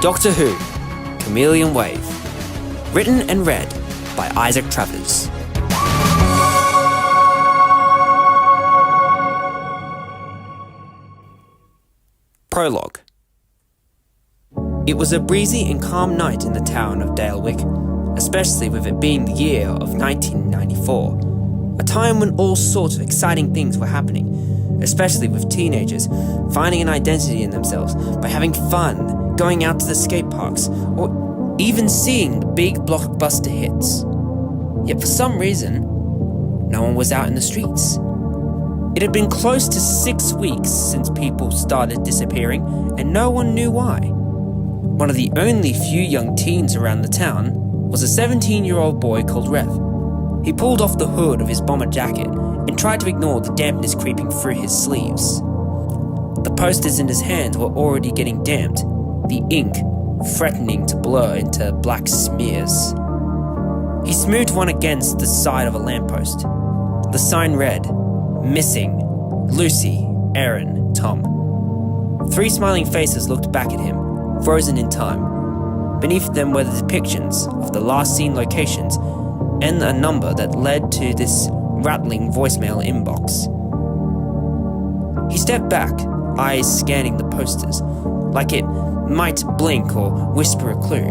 Doctor Who, Chameleon Wave. Written and read by Isaac Travers. Prologue. It was a breezy and calm night in the town of Dalewick, especially with it being the year of 1994, a time when all sorts of exciting things were happening, especially with teenagers finding an identity in themselves by having fun, going out to the skate parks, or even seeing the big blockbuster hits. Yet for some reason, no one was out in the streets. It had been close to 6 weeks since people started disappearing, and no one knew why. One of the only few young teens around the town was a 17-year-old boy called Rev. He pulled off the hood of his bomber jacket and tried to ignore the dampness creeping through his sleeves. The posters in his hands were already getting damped, the ink threatening to blur into black smears. He smoothed one against the side of a lamppost. The sign read, "Missing, Lucy, Aaron, Tom." 3 smiling faces looked back at him, frozen in time. Beneath them were the depictions of the last seen locations and a number that led to this rattling voicemail inbox. He stepped back, eyes scanning the posters, like it might blink or whisper a clue.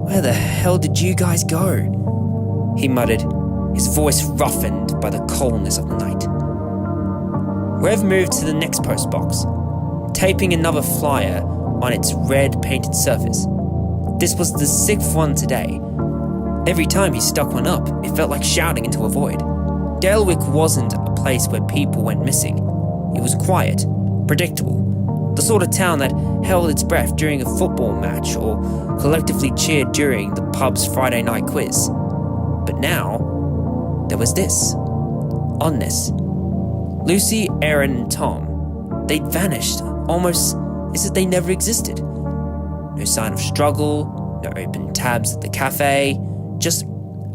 "Where the hell did you guys go?" he muttered, his voice roughened by the coldness of the night. Rev moved to the next postbox, taping another flyer on its red painted surface. This was the 6th one today. Every time he stuck one up, it felt like shouting into a void. Dalewick wasn't a place where people went missing. It was quiet, predictable, the sort of town that held its breath during a football match or collectively cheered during the pub's Friday night quiz. But now, there was this. Oddness. Lucy, Aaron, and Tom. They'd vanished, almost as if they never existed. No sign of struggle, no open tabs at the cafe, just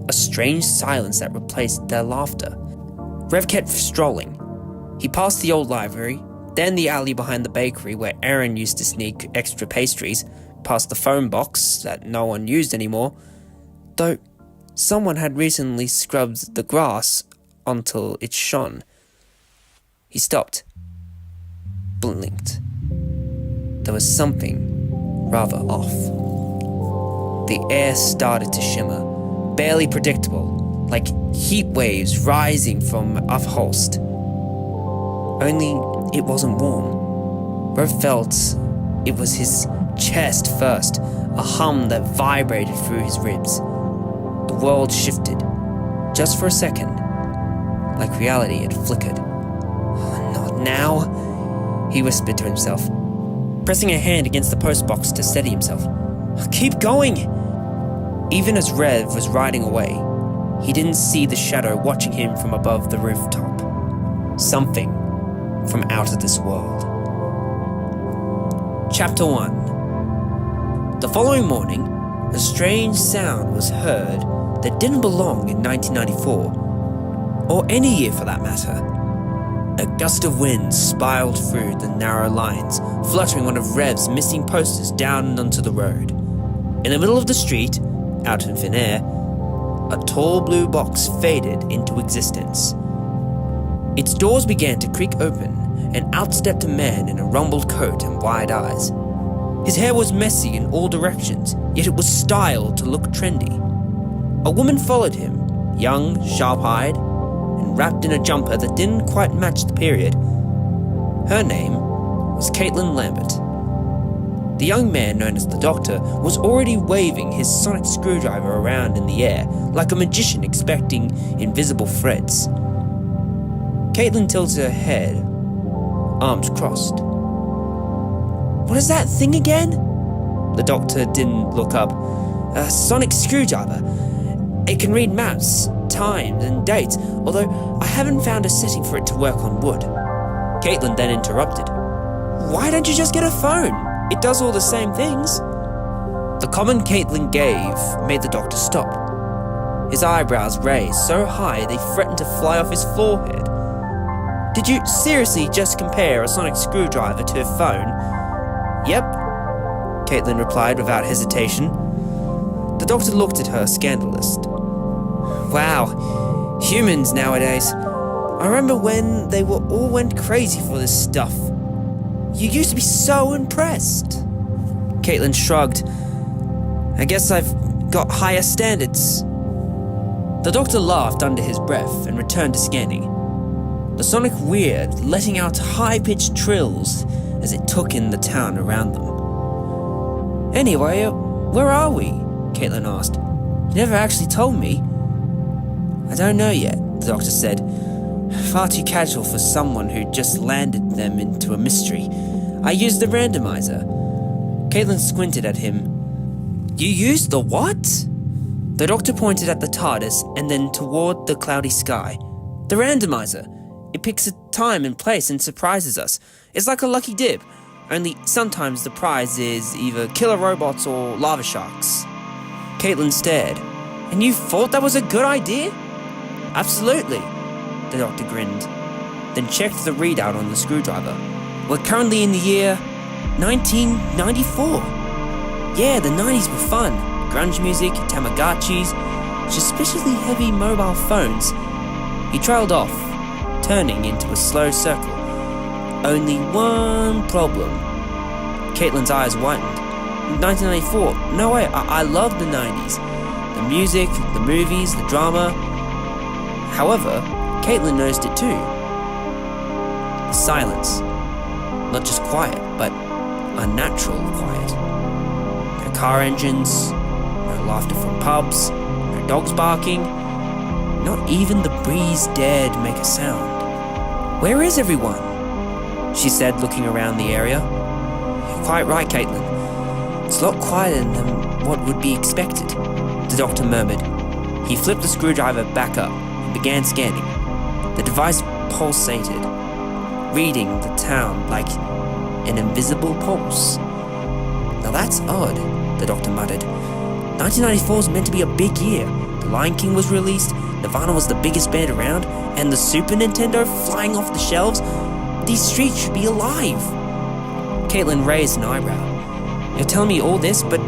a strange silence that replaced their laughter. Rev kept strolling. He passed the old library, then the alley behind the bakery where Aaron used to sneak extra pastries, past the phone box that no one used anymore, though someone had recently scrubbed the grass until it shone. He stopped, blinked. There was something rather off. The air started to shimmer, barely predictable, like heat waves rising from upholst. Only it wasn't warm. Rev felt it was his chest first, a hum that vibrated through his ribs. The world shifted, just for a second, like reality had flickered. "Not now," he whispered to himself, pressing a hand against the postbox to steady himself. "Keep going!" Even as Rev was riding away, he didn't see the shadow watching him from above the rooftop. Something from out of this world. Chapter 1. The following morning, a strange sound was heard that didn't belong in 1994, or any year for that matter. A gust of wind spiraled through the narrow lines, fluttering one of Rev's missing posters down onto the road. In the middle of the street, out in thin air, a tall blue box faded into existence. Its doors began to creak open, and out stepped a man in a rumpled coat and wide eyes. His hair was messy in all directions, yet it was styled to look trendy. A woman followed him, young, sharp-eyed, and wrapped in a jumper that didn't quite match the period. Her name was Caitlin Lambert. The young man, known as the Doctor, was already waving his sonic screwdriver around in the air, like a magician expecting invisible threads. Caitlin tilted her head, arms crossed. "What is that thing again?" The Doctor didn't look up. "A sonic screwdriver. It can read maps, times, and dates, although I haven't found a setting for it to work on wood." Caitlin then interrupted. "Why don't you just get a phone? It does all the same things." The comment Caitlin gave made the Doctor stop. His eyebrows raised so high they threatened to fly off his forehead. "Did you seriously just compare a sonic screwdriver to a phone?" "Yep." Caitlin replied without hesitation. The doctor looked at her, scandalous. Wow, humans nowadays. I remember when they all went crazy for this stuff. You used to be so impressed. Caitlin shrugged. I guess I've got higher standards. The doctor laughed under his breath and returned to scanning. The sonic weird, letting out high-pitched trills as it took in the town around them. Anyway, where are we? Caitlin asked. You never actually told me. I don't know yet, the doctor said. Far too casual for someone who just landed them into a mystery. I used the randomizer. Caitlin squinted at him. You used the what? The doctor pointed at the TARDIS and then toward the cloudy sky. The randomizer. It picks a time and place and surprises us. It's like a lucky dip, only sometimes the prize is either killer robots or lava sharks. Caitlin stared. And you thought that was a good idea? Absolutely, the doctor grinned, then checked the readout on the screwdriver. We're currently in the year 1994. Yeah, the 90s were fun. Grunge music, Tamagotchis, suspiciously heavy mobile phones. He trailed off, turning into a slow circle. Only one problem. Caitlin's eyes widened. 1994, no way, I love the 90s. The music, the movies, the drama. However, Caitlin noticed it too. The silence. Not just quiet, but unnatural quiet. No car engines, no laughter from pubs, no dogs barking. Not even the breeze dared make a sound. Where is everyone? She said, looking around the area. You're quite right, Caitlin. It's a lot quieter than what would be expected, the doctor murmured. He flipped the screwdriver back up and began scanning. The device pulsated, reading the town like an invisible pulse. Now that's odd, the doctor muttered. 1994 is meant to be a big year. The Lion King was released, Nirvana was the biggest band around, and the Super Nintendo flying off the shelves. These streets should be alive. Caitlin raised an eyebrow. You're telling me all this, but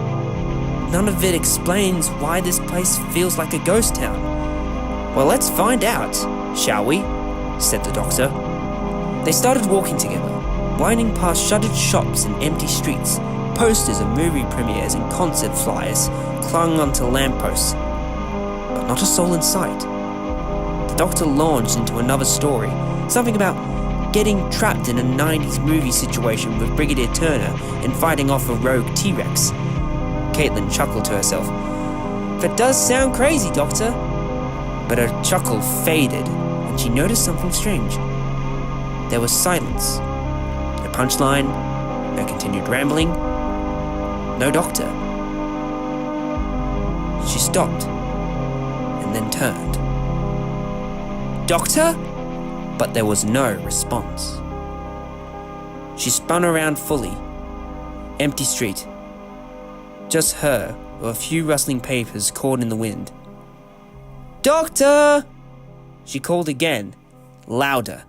none of it explains why this place feels like a ghost town. Well, let's find out, shall we? Said the doctor. They started walking together, winding past shuttered shops and empty streets. Posters of movie premieres and concert flyers clung onto lampposts, but not a soul in sight. The doctor launched into another story, something about getting trapped in a 90s movie situation with Brigadier Turner and fighting off a rogue T-Rex. Caitlin chuckled to herself. That does sound crazy, Doctor. But her chuckle faded, and she noticed something strange. There was silence. No punchline, no continued rambling, no doctor. She stopped, and then turned. Doctor? But there was no response. She spun around fully. Empty street. Just her, with a few rustling papers caught in the wind. Doctor! She called again, louder.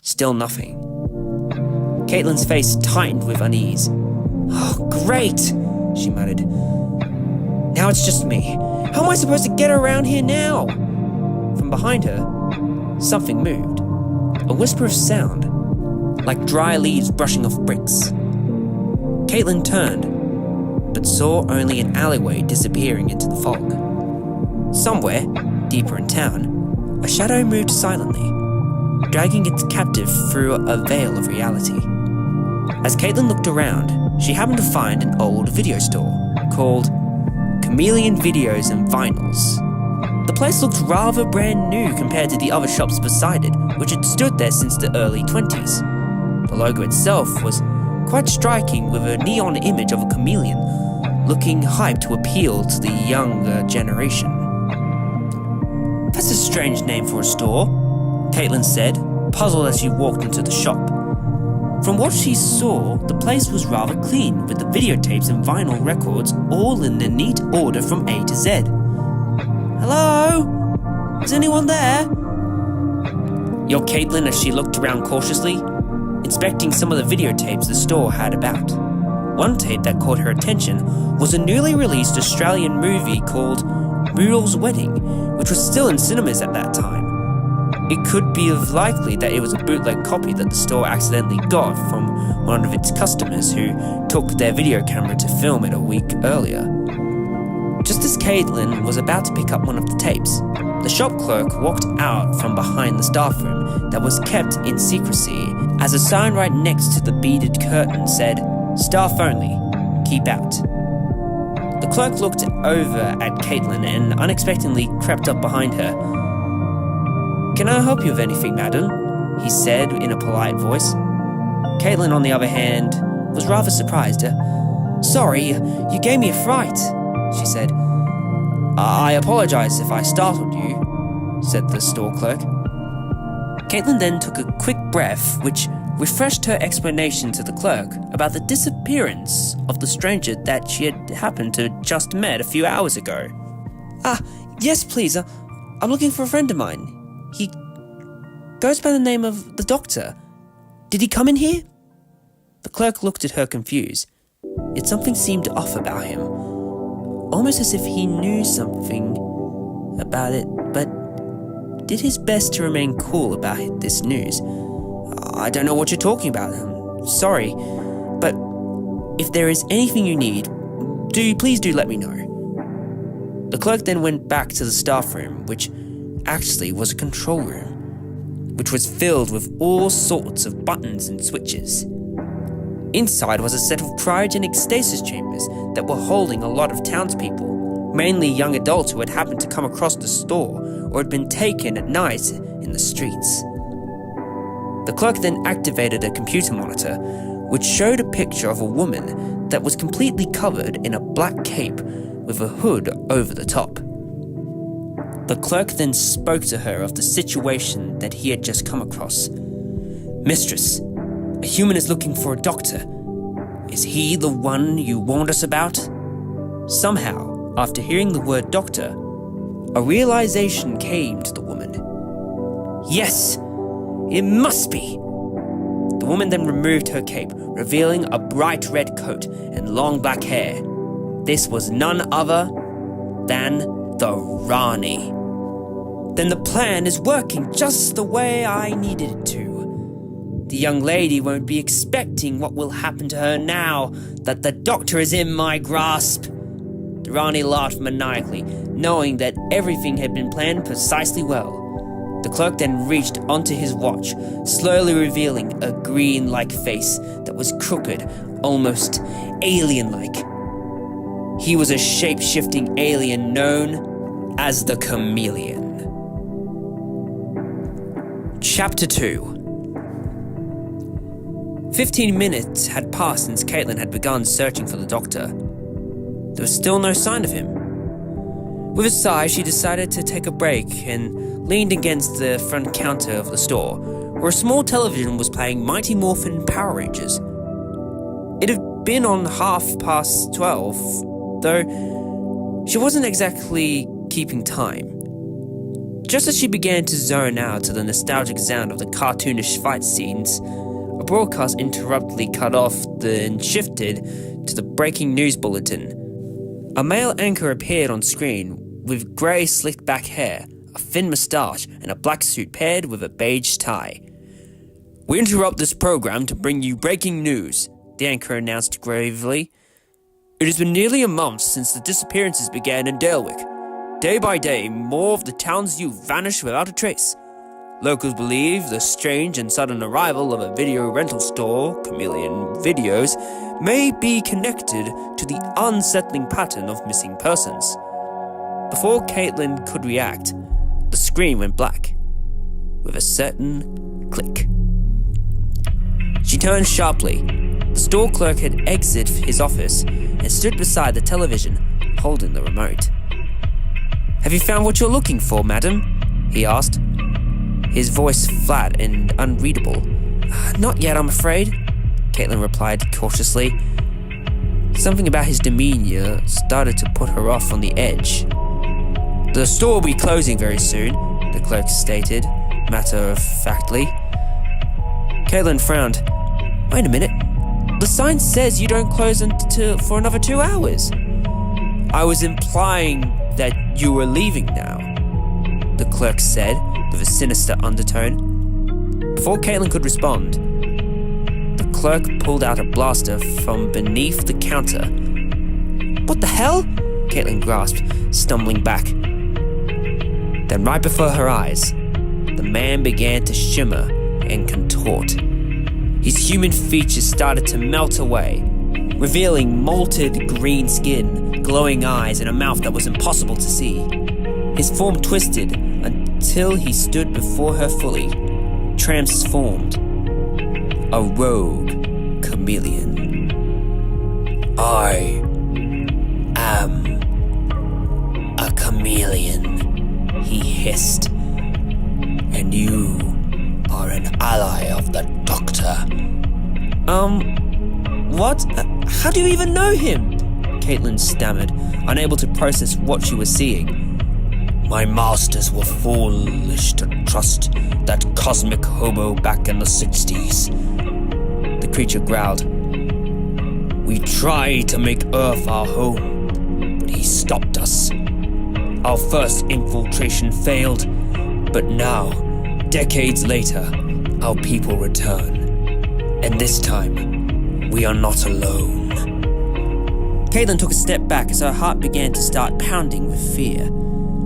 Still nothing. Caitlin's face tightened with unease. Oh, great, she muttered. Now it's just me. How am I supposed to get around here now? From behind her, something moved. A whisper of sound, like dry leaves brushing off bricks. Caitlin turned, but saw only an alleyway disappearing into the fog. Somewhere, deeper in town, a shadow moved silently, dragging its captive through a veil of reality. As Caitlin looked around, she happened to find an old video store called Chameleon Videos and Vinyls. The place looked rather brand new compared to the other shops beside it, which had stood there since the early 20s. The logo itself was quite striking, with a neon image of a chameleon, looking hyped to appeal to the younger generation. That's a strange name for a store, Caitlin said, puzzled as she walked into the shop. From what she saw, the place was rather clean, with the videotapes and vinyl records all in a neat order from A to Z. Hello? Is anyone there? Yelled Caitlin as she looked around cautiously, inspecting some of the videotapes the store had about. One tape that caught her attention was a newly released Australian movie called Muriel's Wedding, which was still in cinemas at that time. It could be likely that it was a bootleg copy that the store accidentally got from one of its customers who took their video camera to film it a week earlier. Just as Caitlin was about to pick up one of the tapes, the shop clerk walked out from behind the staff room that was kept in secrecy as a sign right next to the beaded curtain said, "Staff only, keep out." The clerk looked over at Caitlin and unexpectedly crept up behind her. "Can I help you with anything, madam?" he said in a polite voice. Caitlin, on the other hand, was rather surprised. "Sorry, you gave me a fright," she said. "I apologize if I startled you," said the store clerk. Caitlin then took a quick breath, which refreshed her explanation to the clerk about the disappearance of the stranger that she had happened to just met a few hours ago. Yes, please. I'm looking for a friend of mine. He goes by the name of the Doctor. Did he come in here?" The clerk looked at her confused, yet something seemed off about him, almost as if he knew something about it, but did his best to remain cool about this news. "I don't know what you're talking about. I'm sorry, but if there is anything you need, please do let me know." The clerk then went back to the staff room, which actually was a control room, which was filled with all sorts of buttons and switches. Inside was a set of cryogenic stasis chambers that were holding a lot of townspeople, mainly young adults who had happened to come across the store or had been taken at night in the streets. The clerk then activated a computer monitor, which showed a picture of a woman that was completely covered in a black cape with a hood over the top. The clerk then spoke to her of the situation that he had just come across. "Mistress, a human is looking for a doctor. Is he the one you warned us about?" Somehow, after hearing the word doctor, a realization came to the woman. "Yes, it must be." The woman then removed her cape, revealing a bright red coat and long black hair. This was none other than the Rani. "Then the plan is working just the way I needed it to. The young lady won't be expecting what will happen to her now that the doctor is in my grasp." The Rani laughed maniacally, knowing that everything had been planned precisely well. The clerk then reached onto his watch, slowly revealing a green-like face that was crooked, almost alien-like. He was a shape-shifting alien known as the Chameleon. Chapter 2. 15 minutes had passed since Caitlin had begun searching for the doctor. There was still no sign of him. With a sigh, she decided to take a break and leaned against the front counter of the store, where a small television was playing Mighty Morphin Power Rangers. It had been on 12:30, though she wasn't exactly keeping time. Just as she began to zone out to the nostalgic sound of the cartoonish fight scenes, a broadcast interruptedly cut off and shifted to the breaking news bulletin. A male anchor appeared on screen with grey slicked back hair, a thin moustache, and a black suit paired with a beige tie. "We interrupt this program to bring you breaking news," the anchor announced gravely. "It has been nearly a month since the disappearances began in Dalewick. Day by day, more of the town's youth vanish without a trace. Locals believe the strange and sudden arrival of a video rental store, Chameleon Videos, may be connected to the unsettling pattern of missing persons." Before Caitlin could react, the screen went black, with a certain click. She turned sharply. The store clerk had exited his office and stood beside the television, holding the remote. "Have you found what you're looking for, madam?" he asked, his voice flat and unreadable. "Not yet, I'm afraid," Caitlin replied cautiously. Something about his demeanor started to put her off on the edge. "The store will be closing very soon," the clerk stated, matter-of-factly. Caitlin frowned. "Wait a minute. the sign says you don't close for another 2 hours. I was implying that you were leaving now, the clerk said with a sinister undertone. Before Caitlin could respond, the clerk pulled out a blaster from beneath the counter. What the hell? Caitlin grasped, stumbling back. Then right before her eyes, the man began to shimmer and contort. His human features started to melt away, revealing molted green skin, glowing eyes, and a mouth that was impossible to see. His form twisted until he stood before her fully, transformed. A rogue chameleon. I am a chameleon, he hissed. And you are an ally of the Doctor. What? How do you even know him? Caitlin stammered, unable to process what she was seeing. My masters were foolish to trust that cosmic hobo back in the 60s. The creature growled. We tried to make Earth our home, but he stopped us. Our first infiltration failed, but now, decades later, our people return. And this time, we are not alone. Caitlin took a step back as her heart began to start pounding with fear.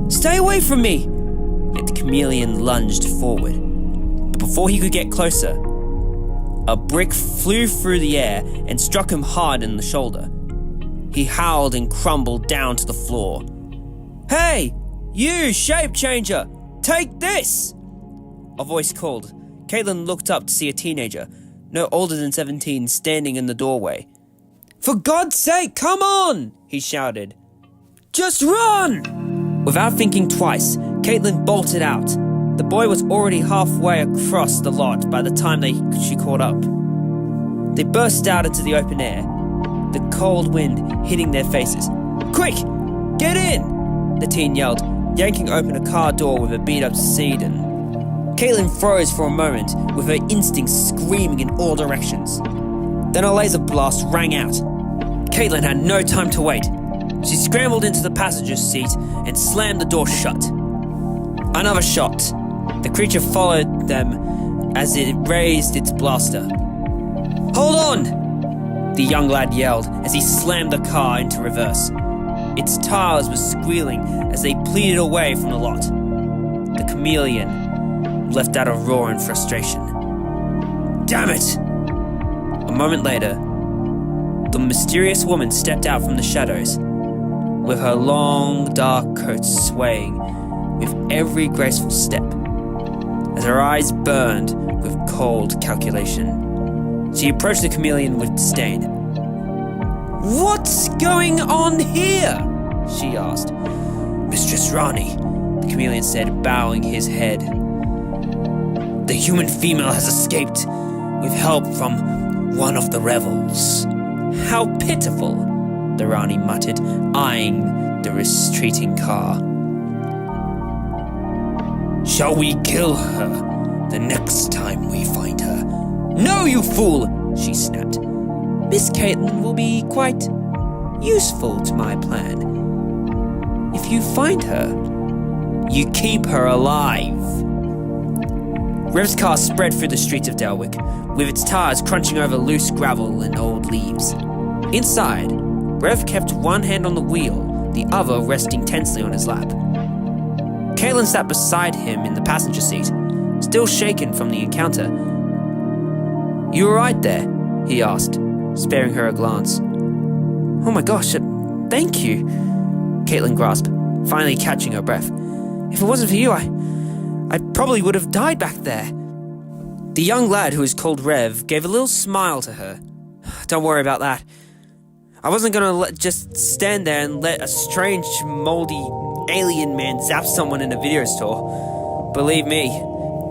Stay away from me! Yet the chameleon lunged forward. But before he could get closer, a brick flew through the air and struck him hard in the shoulder. He howled and crumbled down to the floor. Hey! You, shape changer! Take this! A voice called. Caitlin looked up to see a teenager, no older than 17, standing in the doorway. For God's sake, come on! He shouted. Just run! Without thinking twice, Caitlin bolted out. The boy was already halfway across the lot by the time she caught up. They burst out into the open air, the cold wind hitting their faces. Quick! Get in! The teen yelled, yanking open a car door with a beat-up sedan. Caitlin froze for a moment, with her instincts screaming in all directions. Then a laser blast rang out. Caitlin had no time to wait. She scrambled into the passenger's seat and slammed the door shut. Another shot. The creature followed them as it raised its blaster. Hold on! The young lad yelled as he slammed the car into reverse. Its tires were squealing as they pleated away from the lot. The chameleon left out a roar in frustration. Damn it! A moment later, the mysterious woman stepped out from the shadows, with her long, dark coat swaying with every graceful step, as her eyes burned with cold calculation. She approached the chameleon with disdain. What's going on here? She asked. Mistress Rani, the chameleon said, bowing his head. The human female has escaped with help from one of the rebels. How pitiful, the Rani muttered, eyeing the retreating car. Shall we kill her the next time we find her? No, you fool, she snapped. Miss Caitlin will be quite useful to my plan. If you find her, you keep her alive. Rev's car spread through the streets of Delwick, with its tires crunching over loose gravel and old leaves. Inside, Rev kept one hand on the wheel, the other resting tensely on his lap. Caitlin sat beside him in the passenger seat, still shaken from the encounter. You alright there? He asked, sparing her a glance. Oh my gosh, thank you, Caitlin grasped, finally catching her breath. If it wasn't for you, I probably would have died back there. The young lad, who was called Rev, gave a little smile to her. Don't worry about that. I wasn't gonna just stand there and let a strange, moldy alien man zap someone in a video store. Believe me,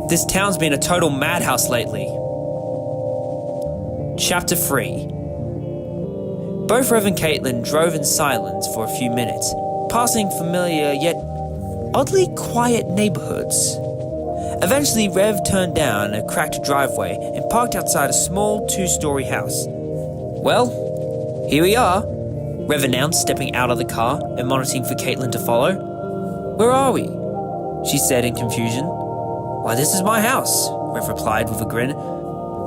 this town's been a total madhouse lately. Chapter 3. Both Rev and Caitlin drove in silence for a few minutes, passing familiar yet oddly quiet neighborhoods. Eventually, Rev turned down a cracked driveway and parked outside a small 2-story house. Well, here we are, Rev announced, stepping out of the car and monitoring for Caitlin to follow. Where are we? She said in confusion. Why, this is my house, Rev replied with a grin.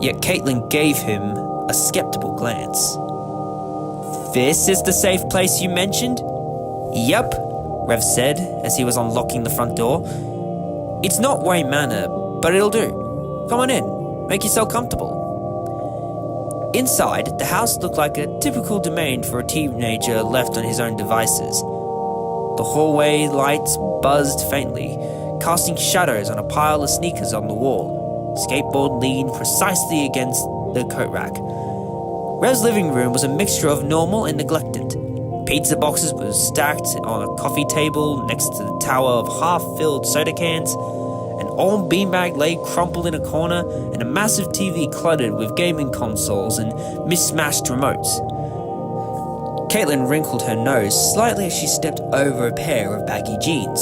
Yet Caitlin gave him a skeptical glance. This is the safe place you mentioned? Yep, Rev said as he was unlocking the front door. It's not Wayne Manor, but it'll do. Come on in, make yourself comfortable. Inside, the house looked like a typical domain for a teenager left on his own devices. The hallway lights buzzed faintly, casting shadows on a pile of sneakers on the wall. Skateboard leaned precisely against the coat rack. Rev's living room was a mixture of normal and neglected. Pizza boxes were stacked on a coffee table next to the tower of half-filled soda cans. An old beanbag lay crumpled in a corner, and a massive TV cluttered with gaming consoles and mismatched remotes. Caitlin wrinkled her nose slightly as she stepped over a pair of baggy jeans.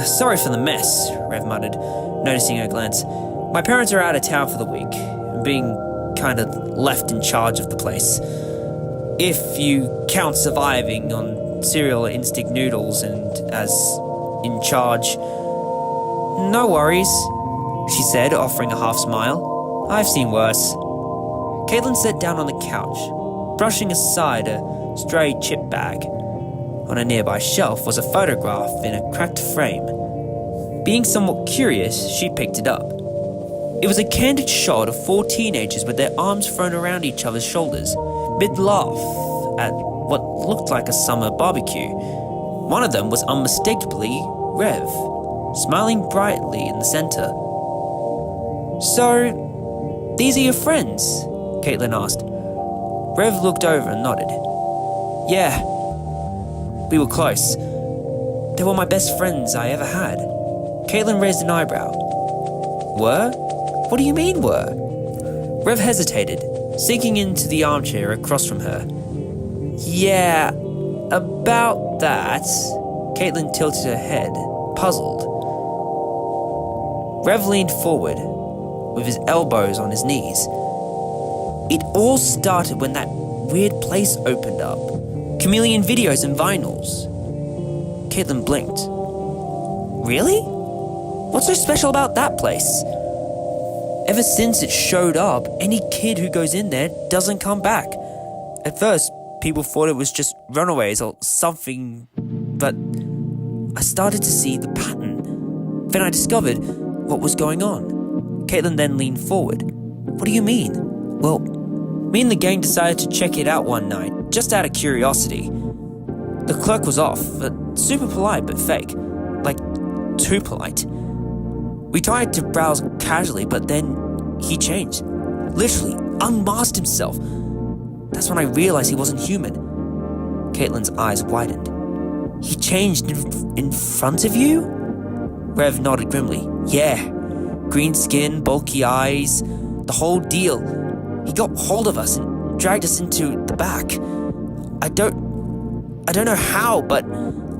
Sorry for the mess, Rev muttered, noticing her glance. My parents are out of town for the week, being kind of left in charge of the place. If you count surviving on cereal or instant noodles and as in charge. No worries, she said, offering a half smile. I've seen worse. Caitlin sat down on the couch, brushing aside a stray chip bag. On a nearby shelf was a photograph in a cracked frame. Being somewhat curious, she picked it up. It was a candid shot of 4 teenagers with their arms thrown around each other's shoulders, mid-laugh at what looked like a summer barbecue. One of them was unmistakably Rev, smiling brightly in the center. So, these are your friends? Caitlin asked. Rev looked over and nodded. Yeah, we were close. They were my best friends I ever had. Caitlin raised an eyebrow. Were? What do you mean were? Rev hesitated, sinking into the armchair across from her. Yeah, about that. Caitlin tilted her head, puzzled. Rev leaned forward, with his elbows on his knees. It all started when that weird place opened up. Chameleon videos and vinyls. Caitlin blinked. Really? What's so special about that place? Ever since it showed up, any kid who goes in there doesn't come back. At first, people thought it was just runaways or something, but I started to see the pattern. Then I discovered what was going on. Caitlin then leaned forward. What do you mean? Well, me and the gang decided to check it out one night, just out of curiosity. The clerk was off, super polite but fake. Like, too polite. We tried to browse casually, but then he changed. Literally, unmasked himself. That's when I realized he wasn't human. Caitlin's eyes widened. He changed in front of you? Rev nodded grimly. Yeah. Green skin, bulky eyes, the whole deal. He got hold of us and dragged us into the back. I don't know how, but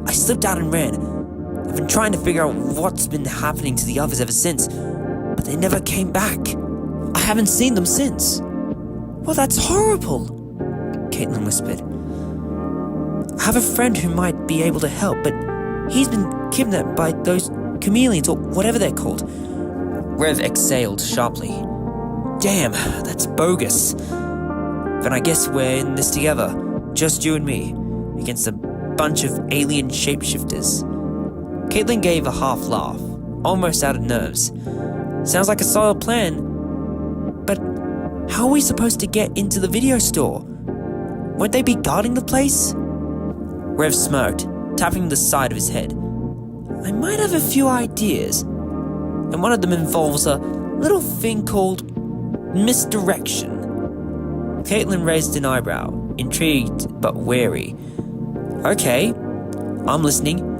I slipped out and ran. I've been trying to figure out what's been happening to the others ever since, but they never came back. I haven't seen them since. Well, that's horrible, Caitlin whispered. I have a friend who might be able to help, but he's been kidnapped by those chameleons or whatever they're called. Rev exhaled sharply. Damn, that's bogus. Then I guess we're in this together, just you and me, against a bunch of alien shapeshifters. Caitlin gave a half laugh, almost out of nerves. Sounds like a solid plan, but how are we supposed to get into the video store? Won't they be guarding the place? Rev smirked, tapping the side of his head. I might have a few ideas, and one of them involves a little thing called misdirection. Caitlin raised an eyebrow, intrigued but wary. Okay, I'm listening.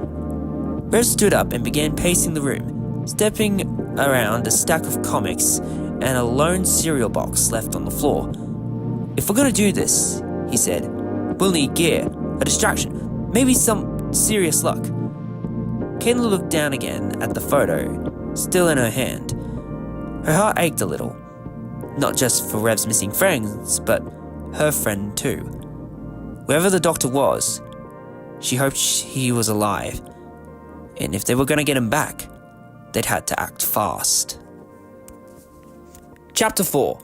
Rev stood up and began pacing the room, stepping around a stack of comics and a lone cereal box left on the floor. If we're gonna do this, he said, we'll need gear, a distraction, maybe some serious luck. Caitlin looked down again at the photo, still in her hand. Her heart ached a little, not just for Rev's missing friends, but her friend too. Whoever the doctor was, she hoped he was alive, and if they were going to get him back, they'd had to act fast. Chapter 4.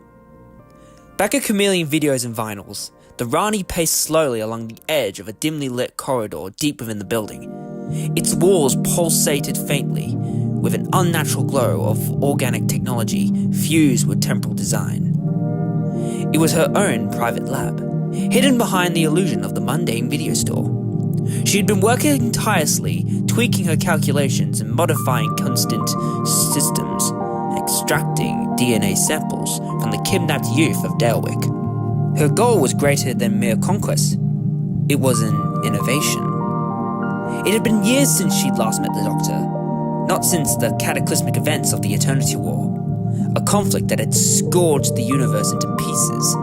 Back at Chameleon Videos and Vinyls, the Rani paced slowly along the edge of a dimly lit corridor deep within the building. Its walls pulsated faintly, with an unnatural glow of organic technology fused with temporal design. It was her own private lab, hidden behind the illusion of the mundane video store. She had been working tirelessly, tweaking her calculations and modifying constant systems, extracting DNA samples from the kidnapped youth of Dalewick. Her goal was greater than mere conquest. It was an innovation. It had been years since she'd last met the Doctor, not since the cataclysmic events of the Eternity War, a conflict that had scourged the universe into pieces.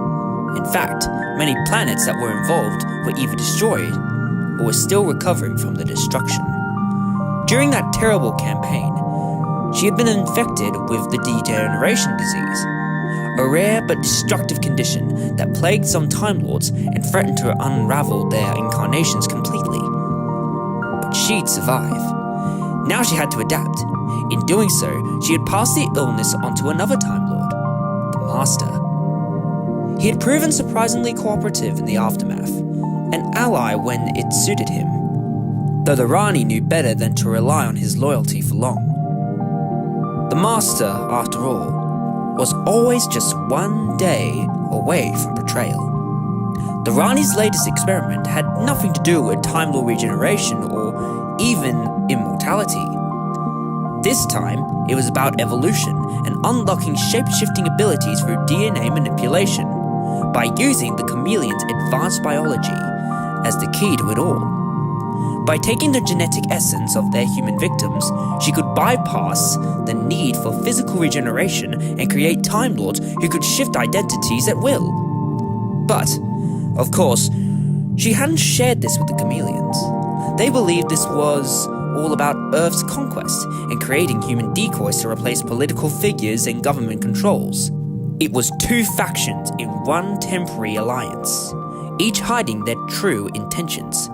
In fact, many planets that were involved were either destroyed or were still recovering from the destruction. During that terrible campaign, she had been infected with the degeneration disease, a rare but destructive condition that plagued some Time Lords and threatened to unravel their incarnations completely. But she'd survive. Now she had to adapt. In doing so, she had passed the illness onto another Time Lord, the Master. He had proven surprisingly cooperative in the aftermath, an ally when it suited him, though the Rani knew better than to rely on his loyalty for long. The Master, after all, was always just one day away from betrayal. The Rani's latest experiment had nothing to do with Time Lord regeneration or even immortality. This time, it was about evolution and unlocking shape-shifting abilities through DNA manipulation, by using the Chameleon's advanced biology as the key to it all. By taking the genetic essence of their human victims, she could bypass the need for physical regeneration and create Time Lords who could shift identities at will. But, of course, she hadn't shared this with the Chameleons. They believed this was all about Earth's conquest and creating human decoys to replace political figures and government controls. It was two factions in one temporary alliance, each hiding their true intentions.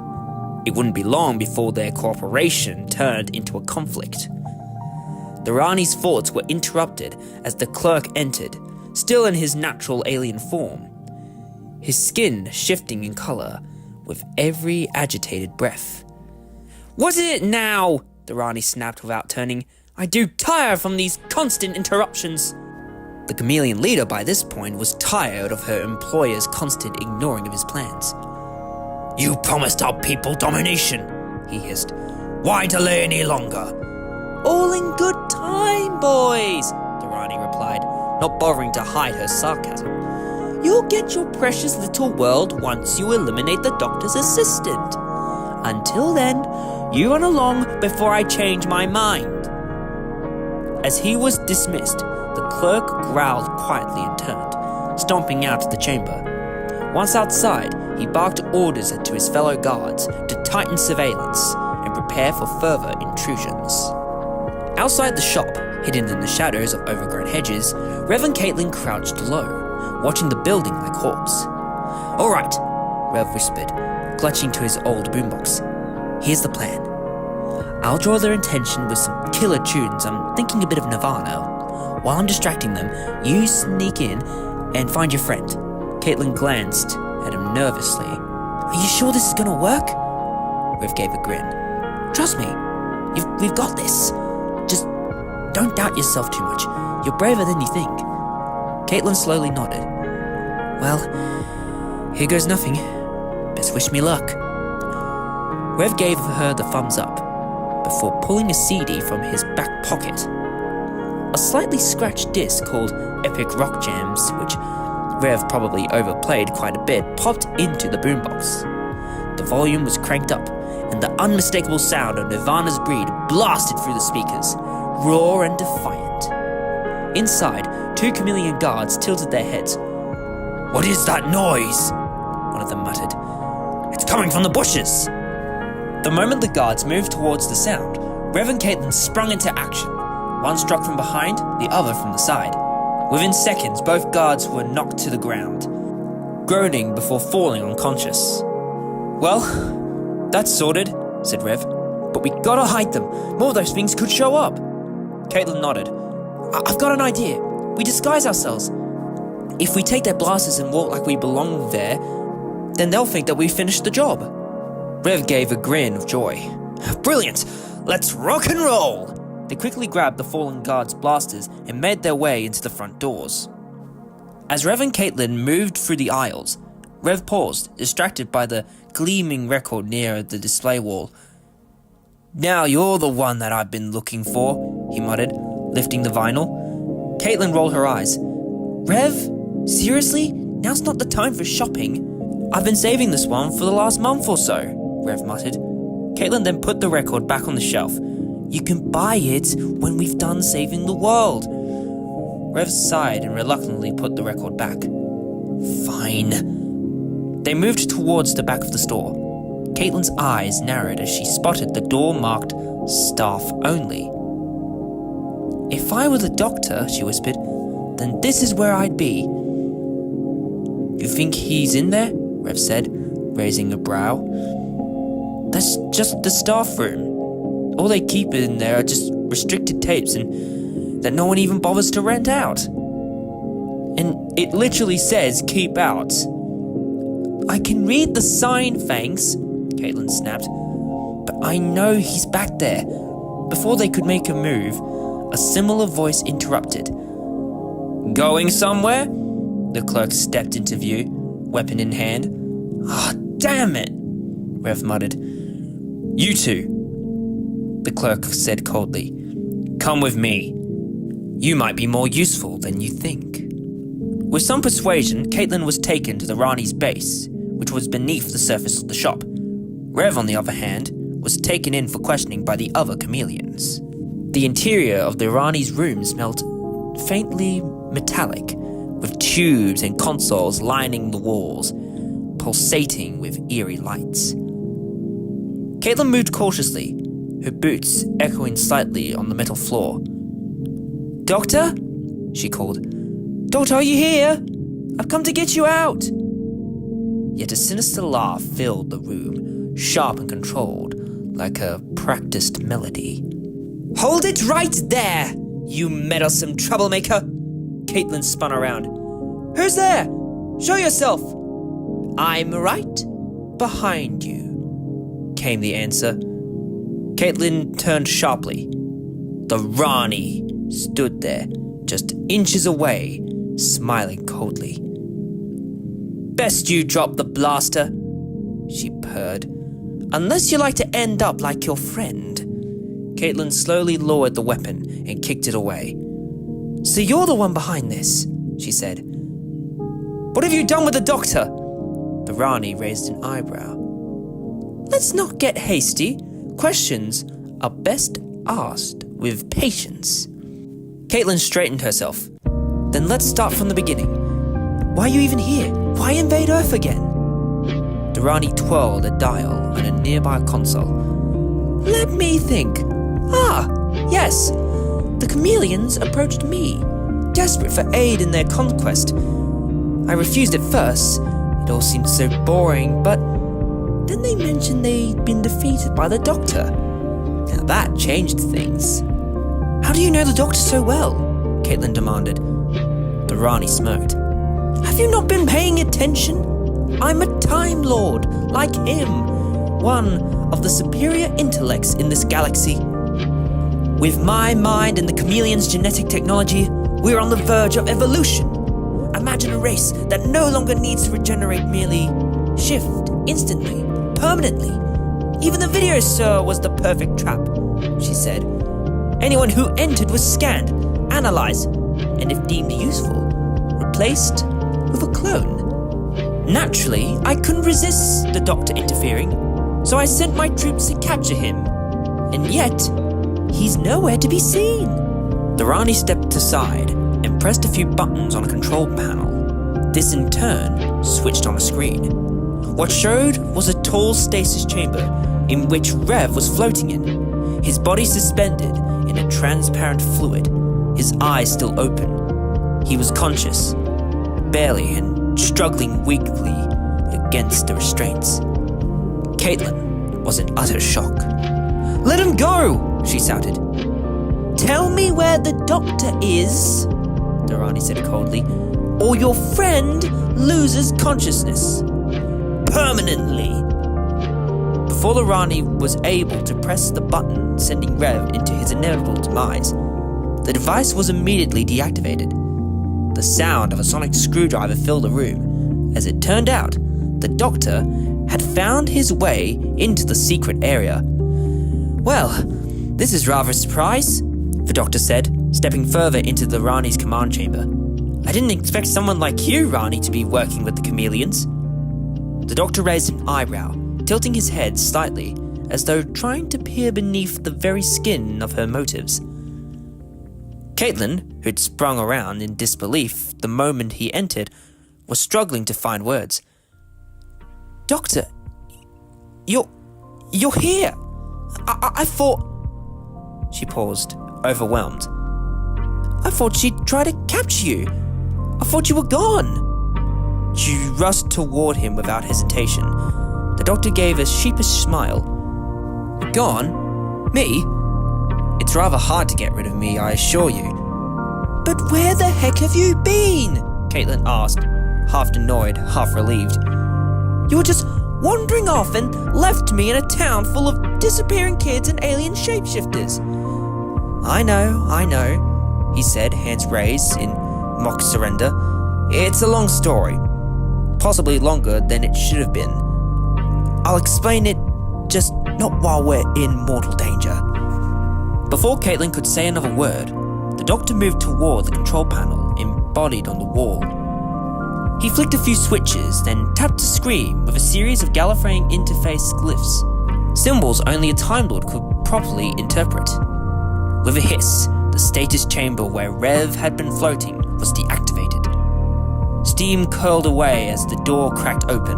It wouldn't be long before their cooperation turned into a conflict. The Rani's thoughts were interrupted as the clerk entered, still in his natural alien form, his skin shifting in color with every agitated breath. "What is it now?" the Rani snapped without turning. "I do tire from these constant interruptions." The Chameleon leader by this point was tired of her employer's constant ignoring of his plans. "You promised our people domination," he hissed. "Why delay any longer?" "All in good time, boys," the Rani replied, not bothering to hide her sarcasm. "You'll get your precious little world once you eliminate the Doctor's assistant. Until then, you run along before I change my mind." As he was dismissed, the clerk growled quietly and turned, stomping out of the chamber. Once outside, he barked orders to his fellow guards to tighten surveillance and prepare for further intrusions. Outside the shop, hidden in the shadows of overgrown hedges, Rev and Caitlin crouched low, watching the building like hawks. "All right," Rev whispered, clutching to his old boombox. "Here's the plan. I'll draw their attention with some killer tunes. I'm thinking a bit of Nirvana. While I'm distracting them, you sneak in and find your friend." Caitlin glanced at him nervously. "Are you sure this is gonna work?" Rev gave a grin. "Trust me, we've got this. Just don't doubt yourself too much. You're braver than you think." Caitlin slowly nodded. "Well, here goes nothing. Best wish me luck." Rev gave her the thumbs up before pulling a CD from his back pocket. A slightly scratched disc called Epic Rock Jams, which Rev probably overplayed quite a bit, popped into the boombox. The volume was cranked up, and the unmistakable sound of Nirvana's Breed blasted through the speakers, raw and defiant. Inside, two Chameleon guards tilted their heads. "What is that noise?" one of them muttered. "It's coming from the bushes." The moment the guards moved towards the sound, Rev and Caitlin sprung into action. One struck from behind, the other from the side. Within seconds, both guards were knocked to the ground. groaning before falling unconscious. "Well, that's sorted," said Rev. "But we gotta hide them. More of those things could show up." Caitlin nodded. "I've got an idea. We disguise ourselves. If we take their blasters and walk like we belong there, then they'll think that we finished the job." Rev gave a grin of joy. "Brilliant! Let's rock and roll!" They quickly grabbed the fallen guards' blasters and made their way into the front doors. As Rev and Caitlin moved through the aisles, Rev paused, distracted by the gleaming record near the display wall. "Now you're the one that I've been looking for," he muttered, lifting the vinyl. Caitlin rolled her eyes. "Rev? Seriously? Now's not the time for shopping. I've been saving this one for the last month or so," Rev muttered. Caitlin then put the record back on the shelf. "You can buy it when we've done saving the world." Rev sighed and reluctantly put the record back. "Fine." They moved towards the back of the store. Caitlin's eyes narrowed as she spotted the door marked "Staff Only." "If I were the doctor," she whispered, "then this is where I'd be." "You think he's in there?" Rev said, raising a brow. "That's just the staff room. All they keep in there are just restricted tapes and that no one even bothers to rent out. And it literally says keep out." "I can read the sign, thanks," Caitlin snapped. "But I know he's back there." Before they could make a move, a similar voice interrupted. "Going somewhere?" The clerk stepped into view, weapon in hand. "Ah, damn it," Rev muttered. "You two," the clerk said coldly. "Come with me. You might be more useful than you think." With some persuasion, Caitlin was taken to the Rani's base, which was beneath the surface of the shop. Rev, on the other hand, was taken in for questioning by the other chameleons. The interior of the Rani's room smelled faintly metallic, with tubes and consoles lining the walls, pulsating with eerie lights. Caitlin moved cautiously, her boots echoing slightly on the metal floor. "Doctor?" she called. "Doctor, are you here? I've come to get you out!" Yet a sinister laugh filled the room, sharp and controlled, like a practiced melody. "Hold it right there, you meddlesome troublemaker!" Caitlin spun around. "Who's there? Show yourself!" "I'm right behind you," came the answer. Caitlin turned sharply. The Rani stood there, just inches away, smiling coldly. "Best you drop the blaster," she purred. "Unless you like to end up like your friend." Caitlin slowly lowered the weapon and kicked it away. "So you're the one behind this," she said. "What have you done with the doctor?" The Rani raised an eyebrow. "Let's not get hasty. Questions are best asked with patience." Caitlin straightened herself. "Then let's start from the beginning. Why are you even here? Why invade Earth again?" The Rani twirled a dial on a nearby console. "Let me think. Yes. The chameleons approached me, desperate for aid in their conquest. I refused at first. It all seemed so boring, but then they mentioned they'd been defeated by the doctor. Now that changed things." "How do you know the doctor so well?" Caitlin demanded. The Rani smirked. "Have you not been paying attention? I'm a Time Lord, like him, one of the superior intellects in this galaxy. With my mind and the chameleon's genetic technology, we're on the verge of evolution. Imagine a race that no longer needs to regenerate, merely shift instantly, permanently. Even the video, sir, was the perfect trap," she said. "Anyone who entered was scanned, analyzed, and if deemed useful, replaced with a clone. Naturally, I couldn't resist the doctor interfering, so I sent my troops to capture him. And yet, he's nowhere to be seen." The Rani stepped aside and pressed a few buttons on a control panel. This in turn switched on a screen. What showed was a tall stasis chamber in which Rev was floating in, his body suspended in a transparent fluid, his eyes still open. He was conscious, barely, and struggling weakly against the restraints. Caitlin was in utter shock. "Let him go!" she shouted. "Tell me where the doctor is," the Rani said coldly, "or your friend loses consciousness. Permanently." Before the Rani was able to press the button sending Rev into his inevitable demise, the device was immediately deactivated. The sound of a sonic screwdriver filled the room. As it turned out, the doctor had found his way into the secret area. "Well, this is rather a surprise," the doctor said, stepping further into the Rani's command chamber. "I didn't expect someone like you, Rani, to be working with the chameleons." The doctor raised an eyebrow, tilting his head slightly, as though trying to peer beneath the very skin of her motives. Caitlin, who'd sprung around in disbelief the moment he entered, was struggling to find words. "Doctor, you're here. I thought..." She paused, overwhelmed. "I thought she'd try to capture you. I thought you were gone." She rushed toward him without hesitation. The doctor gave a sheepish smile. "Gone? Me? It's rather hard to get rid of me, I assure you." "But where the heck have you been?" Caitlin asked, half annoyed, half relieved. "You were just wandering off and left me in a town full of disappearing kids and alien shapeshifters." I know, he said, hands raised in mock surrender. "It's a long story. Possibly longer than it should have been. I'll explain it, just not while we're in mortal danger." Before Caitlin could say another word, the doctor moved toward the control panel embodied on the wall. He flicked a few switches, then tapped a screen with a series of Gallifreyan interface glyphs, symbols only a Time Lord could properly interpret. With a hiss, the status chamber where Rev had been floating was deactivated. Steam curled away as the door cracked open.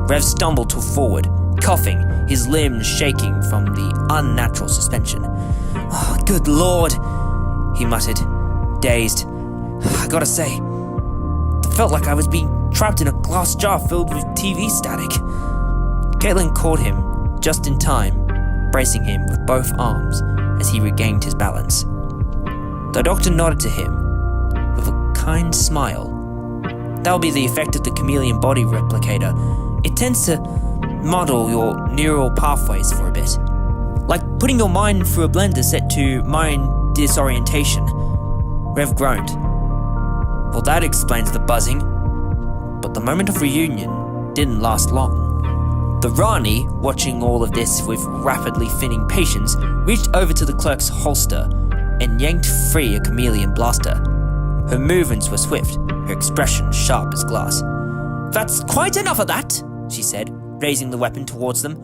Rev stumbled forward, coughing, his limbs shaking from the unnatural suspension. "Oh, good Lord," he muttered, dazed. "I gotta say, it felt like I was being trapped in a glass jar filled with TV static." Caitlin caught him just in time, bracing him with both arms as he regained his balance. The doctor nodded to him with a kind smile. That'll be the effect of the chameleon body replicator. It tends to model your neural pathways for a bit. Like putting your mind through a blender set to mind disorientation. Rev groaned. Well, that explains the buzzing. But the moment of reunion didn't last long. The Rani, watching all of this with rapidly thinning patience, reached over to the clerk's holster and yanked free a chameleon blaster. Her movements were swift, her expression sharp as glass. "That's quite enough of that," she said, raising the weapon towards them.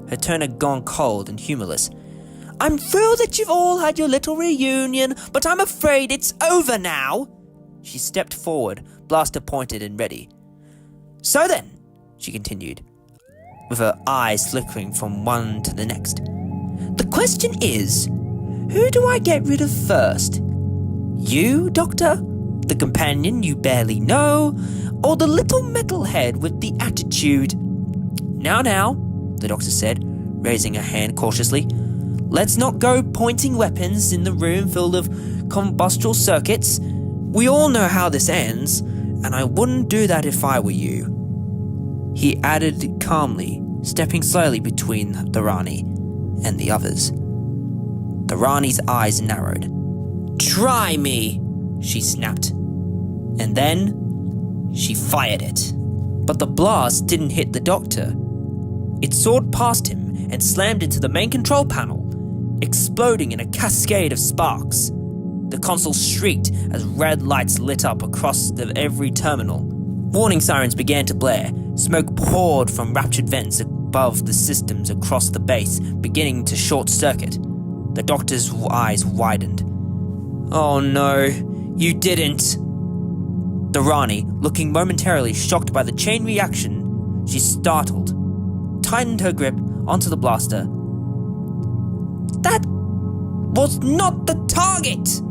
Her tone had gone cold and humorless. "I'm thrilled that you've all had your little reunion, but I'm afraid it's over now." She stepped forward, blaster pointed and ready. "So then," she continued, with her eyes flickering from one to the next, "the question is, who do I get rid of first? You, Doctor? The companion you barely know? Or the little metalhead with the attitude?" Now, the doctor said, raising a hand cautiously. "Let's not go pointing weapons in the room filled of combustible circuits. We all know how this ends, and I wouldn't do that if I were you." He added calmly, stepping slowly between the Rani and the others. The Rani's eyes narrowed. "Try me," she snapped. And then she fired it. But the blast didn't hit the doctor. It soared past him and slammed into the main control panel, exploding in a cascade of sparks. The console shrieked as red lights lit up across every terminal. Warning sirens began to blare. Smoke poured from ruptured vents above the systems across the base, beginning to short-circuit. The doctor's eyes widened. "Oh no, you didn't." The Rani, looking momentarily shocked by the chain reaction, she startled, tightened her grip onto the blaster. "That was not the target!"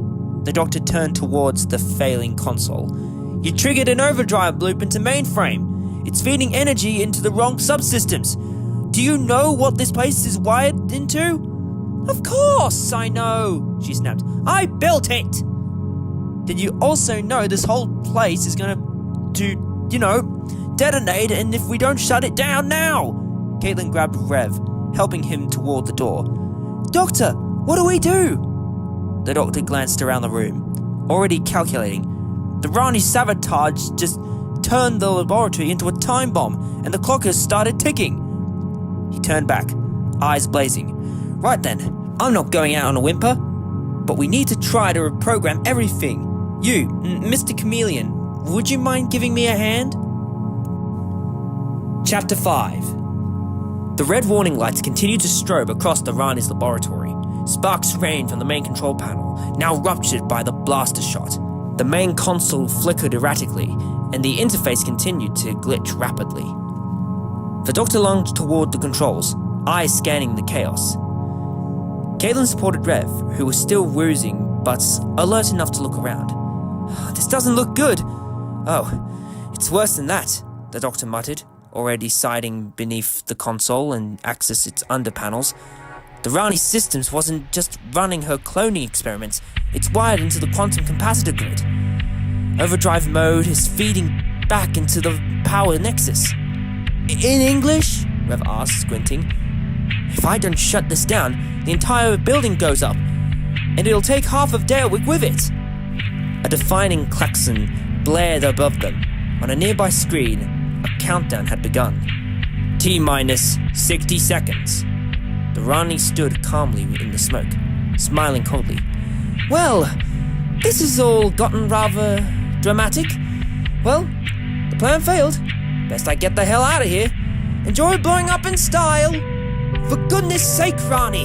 The doctor turned towards the failing console. You triggered an overdrive loop into mainframe. It's feeding energy into the wrong subsystems. Do you know what this place is wired into? Of course I know, she snapped. I built it! Did you also know this whole place is gonna detonate, and if we don't shut it down now? Caitlin grabbed Rev, helping him toward the door. Doctor, what do we do? The doctor glanced around the room, already calculating. The Rani sabotage just turned the laboratory into a time bomb, and the clock has started ticking. He turned back, eyes blazing. Right then, I'm not going out on a whimper, but we need to try to reprogram everything. You, Mr. Chameleon, would you mind giving me a hand? Chapter 5. The red warning lights continued to strobe across the Rani's laboratory. Sparks rained from the main control panel, now ruptured by the blaster shot. The main console flickered erratically, and the interface continued to glitch rapidly. The doctor lunged toward the controls, eyes scanning the chaos. Caitlin supported Rev, who was still woozing, but alert enough to look around. This doesn't look good. Oh, it's worse than that, the doctor muttered, already siding beneath the console and access its underpanels. The Rani systems wasn't just running her cloning experiments, it's wired into the quantum capacitor grid. Overdrive mode is feeding back into the power nexus. In English? Rev asked, squinting. If I don't shut this down, the entire building goes up, and it'll take half of Dalewick with it. A deafening klaxon blared above them. On a nearby screen, a countdown had begun. T-minus 60 seconds. The Rani stood calmly in the smoke, smiling coldly. Well, this has all gotten rather dramatic. Well, the plan failed. Best I get the hell out of here. Enjoy blowing up in style. For goodness sake, Rani,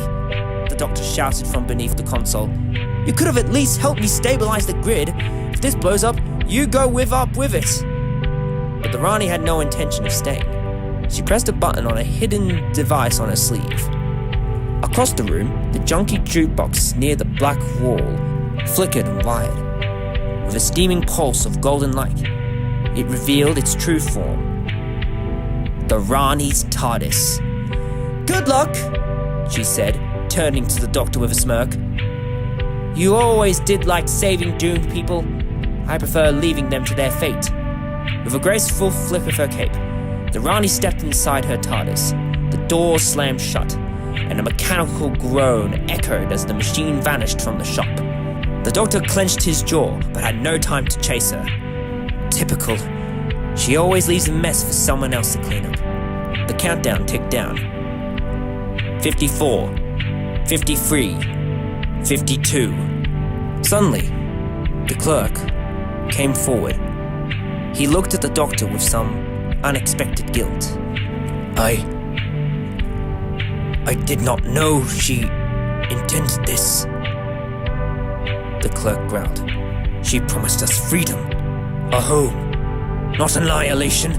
the doctor shouted from beneath the console. You could have at least helped me stabilize the grid. If this blows up, you go up with it. But the Rani had no intention of staying. She pressed a button on a hidden device on her sleeve. Across the room, the junky jukebox near the black wall flickered and wired. With a steaming pulse of golden light, it revealed its true form. The Rani's TARDIS. Good luck, she said, turning to the doctor with a smirk. You always did like saving doomed people. I prefer leaving them to their fate. With a graceful flip of her cape, the Rani stepped inside her TARDIS. The door slammed shut, and a mechanical groan echoed as the machine vanished from the shop. The doctor clenched his jaw, but had no time to chase her. Typical. She always leaves a mess for someone else to clean up. The countdown ticked down. 54, 53, 52. Suddenly, the clerk came forward. He looked at the doctor with some unexpected guilt. I did not know she intended this. The clerk growled. She promised us freedom, a home, not annihilation.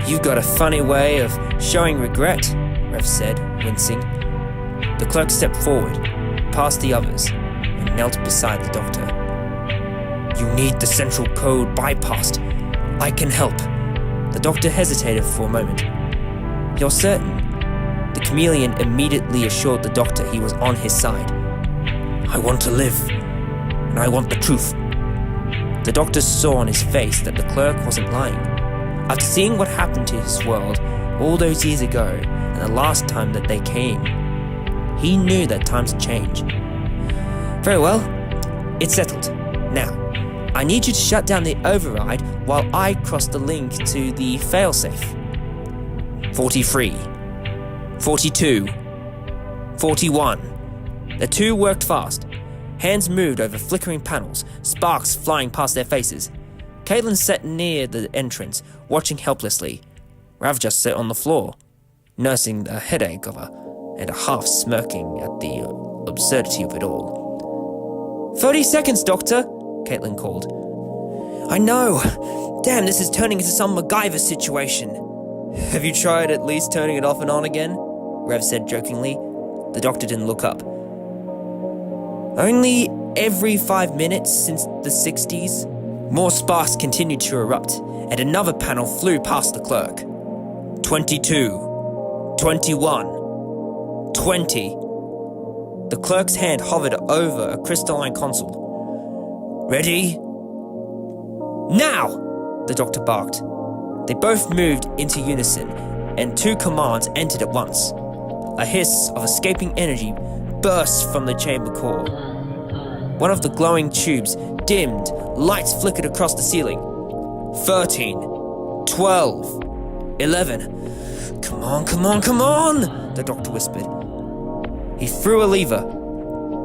You've got a funny way of showing regret, Rev said, wincing. The clerk stepped forward, past the others, and knelt beside the doctor. You need the central code bypassed. I can help. The doctor hesitated for a moment. You're certain? The chameleon immediately assured the doctor he was on his side. I want to live, and I want the truth. The doctor saw on his face that the clerk wasn't lying. After seeing what happened to his world all those years ago, and the last time that they came, he knew that times had changed. Very well, it's settled. Now, I need you to shut down the override while I cross the link to the failsafe. 43, 42, 41. The two worked fast. Hands moved over flickering panels, sparks flying past their faces. Caitlin sat near the entrance, watching helplessly. Rav just sat on the floor, nursing a headache of her, and half smirking at the absurdity of it all. 30 seconds, Doctor, Caitlin called. I know. Damn, this is turning into some MacGyver situation. Have you tried at least turning it off and on again? Rev said jokingly. The doctor didn't look up. Only every 5 minutes since the 60s. More sparks continued to erupt, and another panel flew past the clerk. 22, 21, 20. The clerk's hand hovered over a crystalline console. Ready? Now! The doctor barked. They both moved into unison, and 2 commands entered at once. A hiss of escaping energy burst from the chamber core. One of the glowing tubes dimmed, lights flickered across the ceiling. 13, 12, 11. Come on, come on, come on, the doctor whispered. He threw a lever.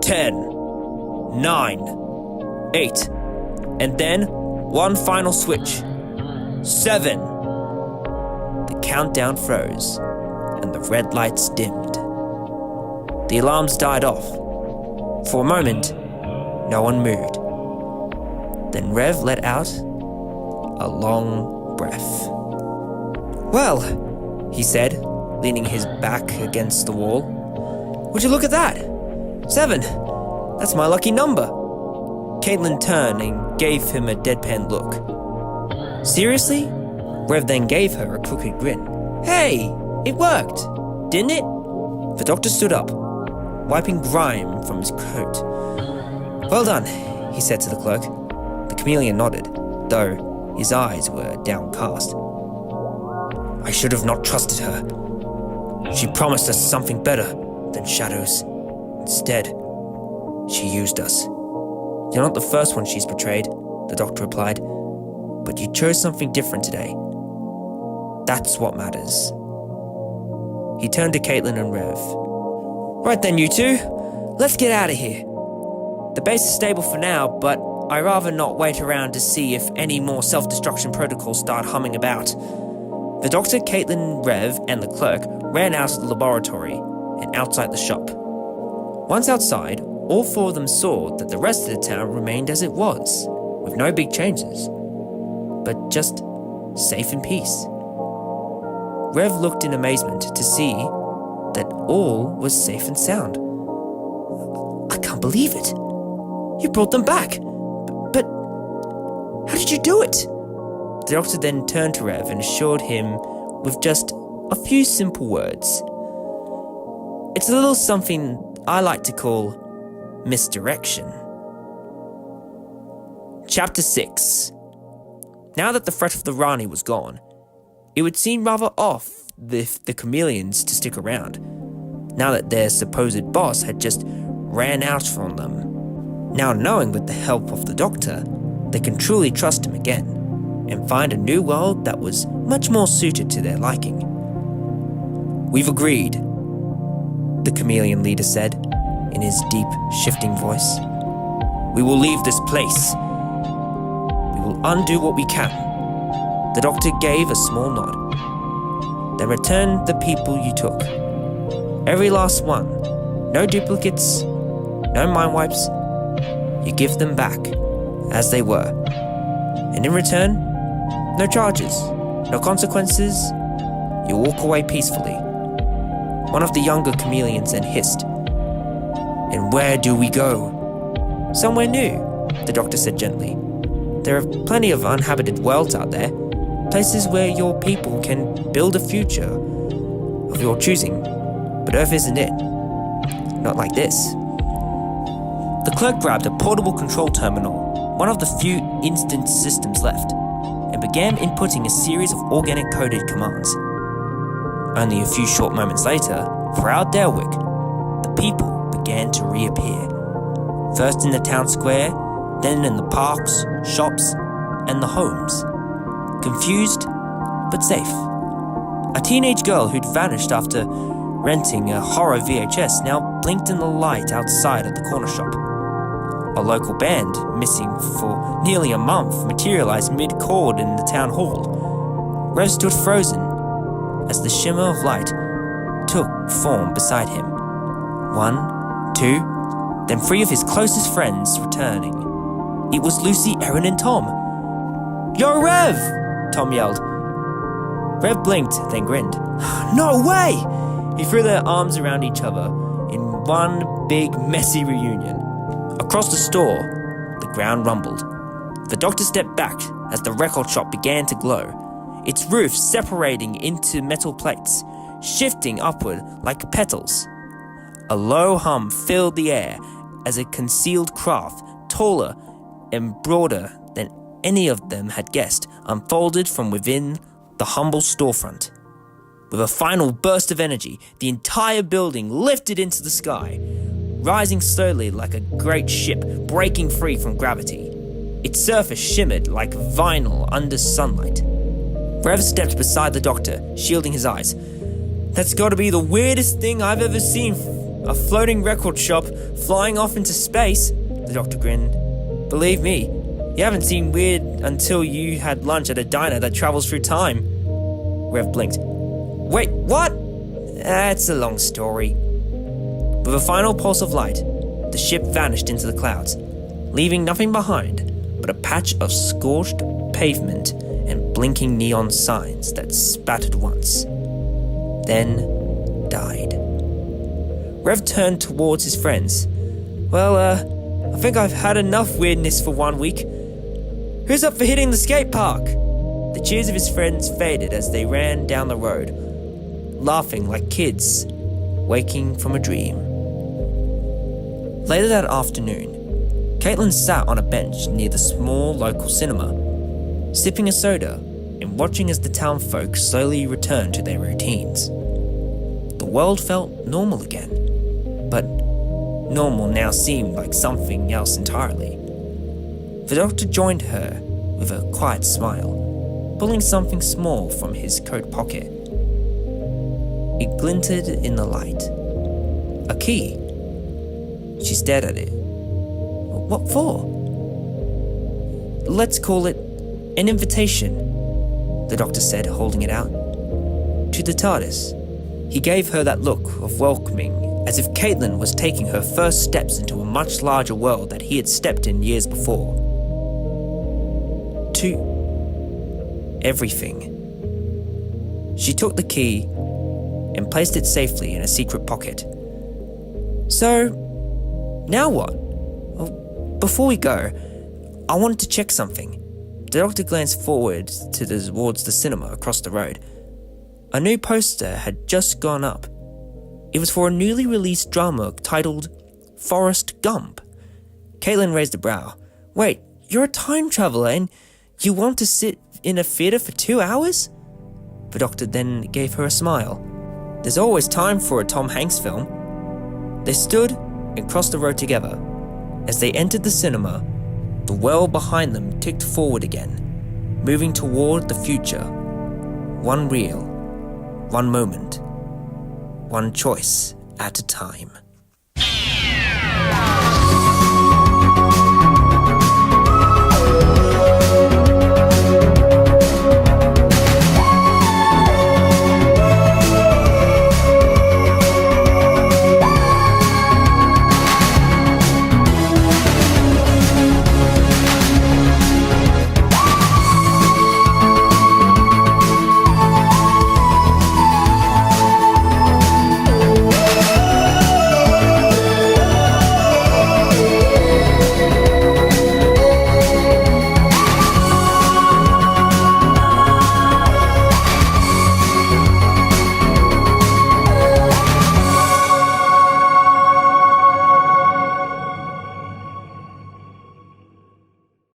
10, 9, 8, and then one final switch. 7. The countdown froze, and the red lights dimmed. The alarms died off. For a moment, no one moved. Then Rev let out a long breath. Well, he said, leaning his back against the wall. Would you look at that? 7. That's my lucky number. Caitlin turned and gave him a deadpan look. Seriously? Rev then gave her a crooked grin. Hey, it worked, didn't it? The doctor stood up, wiping grime from his coat. Well done, he said to the clerk. The chameleon nodded, though his eyes were downcast. I should have not trusted her. She promised us something better than shadows. Instead, she used us. You're not the first one she's betrayed, the doctor replied, but you chose something different today. That's what matters. He turned to Caitlin and Rev. Right then, you two, let's get out of here. The base is stable for now, but I'd rather not wait around to see if any more self-destruction protocols start humming about. The doctor, Caitlin, Rev, and the clerk ran out of the laboratory and outside the shop. Once outside, all 4 of them saw that the rest of the town remained as it was, with no big changes, but just safe in peace. Rev looked in amazement to see that all was safe and sound. I can't believe it. You brought them back. But how did you do it? The doctor then turned to Rev and assured him with just a few simple words. It's a little something I like to call misdirection. Chapter 6. Now that the threat of the Rani was gone, it would seem rather off if the chameleons to stick around, now that their supposed boss had just ran out on them. Now knowing with the help of the doctor, they can truly trust him again, and find a new world that was much more suited to their liking. We've agreed, the chameleon leader said, in his deep, shifting voice. We will leave this place. We will undo what we can. The doctor gave a small nod. Then return the people you took. Every last one. No duplicates, no mind wipes. You give them back, as they were. And in return, no charges, no consequences. You walk away peacefully. One of the younger chameleons then hissed. And where do we go? Somewhere new, the doctor said gently. There are plenty of uninhabited worlds out there. Places where your people can build a future of your choosing. But Earth isn't it. Not like this. The clerk grabbed a portable control terminal, one of the few instant systems left, and began inputting a series of organic coded commands. Only a few short moments later, throughout Dalwick, the people began to reappear. First in the town square, then in the parks, shops, and the homes. Confused, but safe. A teenage girl who'd vanished after renting a horror VHS now blinked in the light outside of the corner shop. A local band, missing for nearly a month, materialized mid-chord in the town hall. Rev stood frozen as the shimmer of light took form beside him. 1, 2, then 3 of his closest friends returning. It was Lucy, Erin, and Tom. Yo, Rev! Tom yelled. Rev blinked, then grinned. No way! He threw their arms around each other in one big, messy reunion. Across the store, the ground rumbled. The doctor stepped back as the record shop began to glow, its roof separating into metal plates, shifting upward like petals. A low hum filled the air as a concealed craft, taller and broader than any of them had guessed, unfolded from within the humble storefront. With a final burst of energy, the entire building lifted into the sky, rising slowly like a great ship breaking free from gravity. Its surface shimmered like vinyl under sunlight. Rev stepped beside the doctor, shielding his eyes. "That's gotta be the weirdest thing I've ever seen. A floating record shop flying off into space," the doctor grinned. "Believe me, you haven't seen weird until you had lunch at a diner that travels through time." Rev blinked. "Wait, what?" "That's a long story." With a final pulse of light, the ship vanished into the clouds, leaving nothing behind but a patch of scorched pavement and blinking neon signs that spattered once, then died. Rev turned towards his friends. "Well, I think I've had enough weirdness for 1 week. Who's up for hitting the skate park?" The cheers of his friends faded as they ran down the road, laughing like kids waking from a dream. Later that afternoon, Caitlin sat on a bench near the small local cinema, sipping a soda and watching as the town folk slowly returned to their routines. The world felt normal again, but normal now seemed like something else entirely. The doctor joined her with a quiet smile, pulling something small from his coat pocket. It glinted in the light. A key. She stared at it. "What for?" "Let's call it an invitation," the doctor said, holding it out. "To the TARDIS." He gave her that look of welcoming, as if Caitlin was taking her first steps into a much larger world that he had stepped in years before. "To everything." She took the key and placed it safely in a secret pocket. "So, now what? Before we go, I wanted to check something." The doctor glanced forward towards the cinema across the road. A new poster had just gone up. It was for a newly released drama titled Forrest Gump. Caitlin raised a brow. "Wait, you're a time traveler and you want to sit in a theater for 2 hours?" The doctor then gave her a smile. "There's always time for a Tom Hanks film." They stood and crossed the road together. As they entered the cinema, the world behind them ticked forward again, moving toward the future. One reel, one moment, one choice at a time.